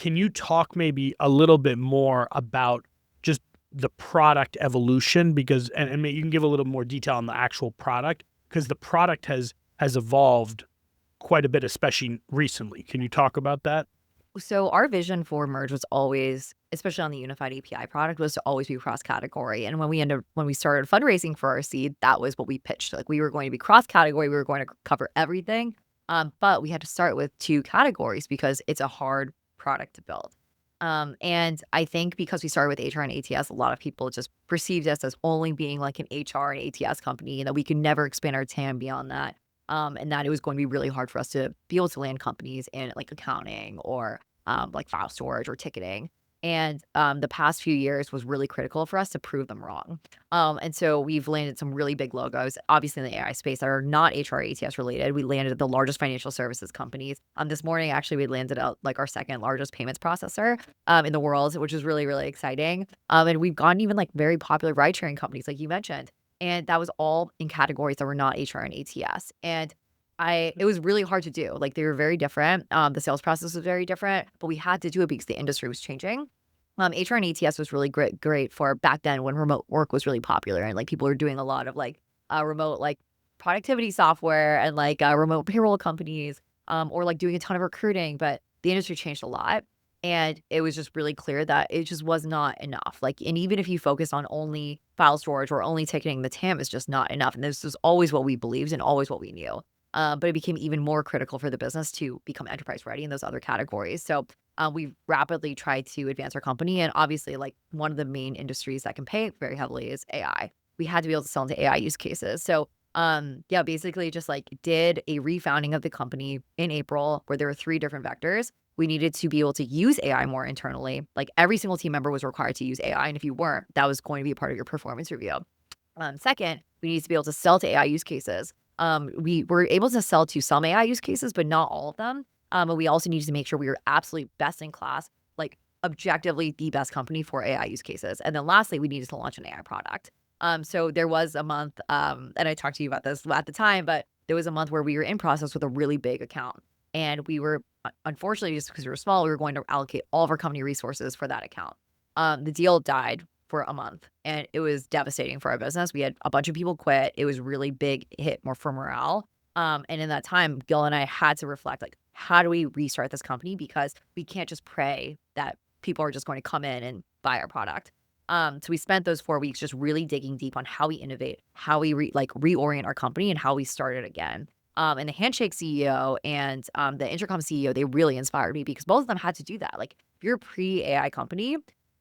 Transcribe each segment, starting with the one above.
Can you talk maybe a little bit more about just the product evolution? Because and maybe you can give a little more detail on the actual product, because the product has evolved quite a bit, especially recently. Can you talk about that? So our vision for Merge was always, especially on the unified API product, was to always be cross-category. And when we started fundraising for our seed, that was what we pitched. Like we were going to be cross-category, we were going to cover everything. But we had to start with 2 categories because it's a hard product to build. And I think because we started with HR and ATS, a lot of people just perceived us as only being like an HR and ATS company, and that we could never expand our TAM beyond that. And that it was going to be really hard for us to be able to land companies in like accounting or like file storage or ticketing. And the past few years was really critical for us to prove them wrong. And so we've landed some really big logos, obviously in the AI space that are not HR ATS related. We landed the largest financial services companies. This morning, actually, we landed like our second largest payments processor in the world, which is really, really exciting. And we've gotten even like very popular ride sharing companies, like you mentioned. And that was all in categories that were not HR and ATS. And it was really hard to do. Like they were very different. The sales process was very different, but we had to do it because the industry was changing. HR and ATS was really great for back then when remote work was really popular and like people were doing a lot of like remote like productivity software and like remote payroll companies or like doing a ton of recruiting. But the industry changed a lot. And it was just really clear that it just was not enough. Like, and even if you focus on only file storage or only ticketing, the TAM is just not enough. And this was always what we believed and always what we knew. But it became even more critical for the business to become enterprise ready in those other categories. So we rapidly tried to advance our company. And obviously, like one of the main industries that can pay very heavily is AI. We had to be able to sell into AI use cases. So yeah, basically just like did a refounding of the company in April where there were 3 different vectors. We needed to be able to use AI more internally. Like every single team member was required to use AI. And if you weren't, that was going to be a part of your performance review. Second, we needed to be able to sell to AI use cases. We were able to sell to some AI use cases, but not all of them. But we also needed to make sure we were absolutely best in class, like objectively the best company for AI use cases. And then lastly, we needed to launch an AI product. So there was a month, and I talked to you about this at the time, but there was a month where we were in process with a really big account. And we were, unfortunately, just because we were small, we were going to allocate all of our company resources for that account. The deal died for a month and it was devastating for our business. We had a bunch of people quit. It was really big hit more for morale. And in that time, Gil and I had to reflect, like, how do we restart this company? Because we can't just pray that people are just going to come in and buy our product. So we spent those 4 weeks just really digging deep on how we innovate, how we reorient our company and how we start it again. And the Handshake CEO and the Intercom CEO, they really inspired me because both of them had to do that. Like if you're a pre-AI company,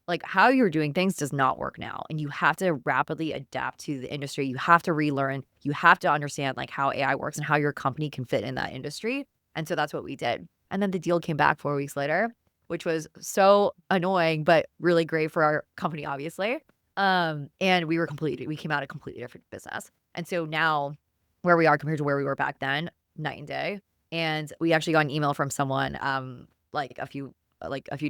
like how you're doing things does not work now. And you have to rapidly adapt to the industry. You have to relearn. You have to understand like how AI works and how your company can fit in that industry. And so that's what we did. And then the deal came back 4 weeks later, which was so annoying, but really great for our company, obviously. And we came out a completely different business. And so now where we are compared to where we were back then, night and day. And we actually got an email from someone like a few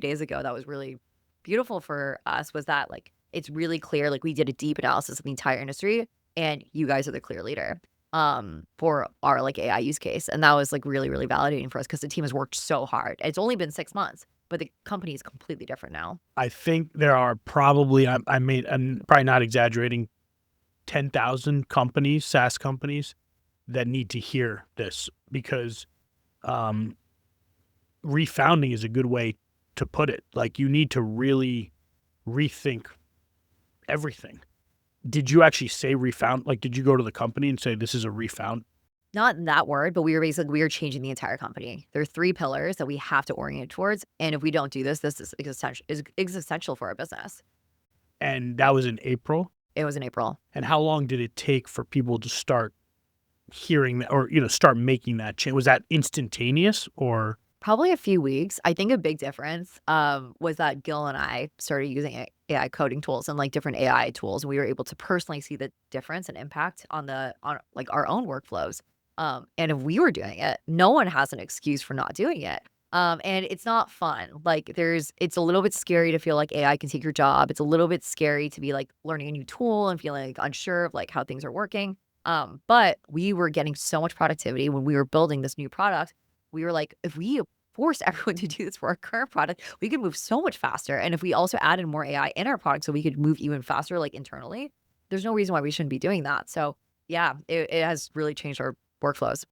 days ago that was really beautiful for us was that like it's really clear like we did a deep analysis of the entire industry and you guys are the clear leader for our like AI use case. And that was like really, really validating for us because the team has worked so hard. It's only been 6 months, but the company is completely different now. I think there are probably, I'm probably not exaggerating, 10,000 companies, SaaS companies, that need to hear this because refounding is a good way to put it. Like you need to really rethink everything. Did you actually say refound? Like, did you go to the company and say this is a refound? Not in that word, but we were changing the entire company. There are 3 pillars that we have to orient towards. And if we don't do this, this is existential for our business. And that was in April. It was in April. And how long did it take for people to start hearing that or, start making that change? Was that instantaneous or? Probably a few weeks. I think a big difference was that Gil and I started using AI coding tools and like different AI tools. And we were able to personally see the difference and impact on like our own workflows. And if we were doing it, no one has an excuse for not doing it. And it's not fun. Like it's a little bit scary to feel like AI can take your job. It's a little bit scary to be like learning a new tool and feeling like unsure of like how things are working. But we were getting so much productivity when we were building this new product. We were like, if we force everyone to do this for our current product, we could move so much faster. And if we also added more AI in our product so we could move even faster, like internally, there's no reason why we shouldn't be doing that. So yeah, it has really changed our workflows.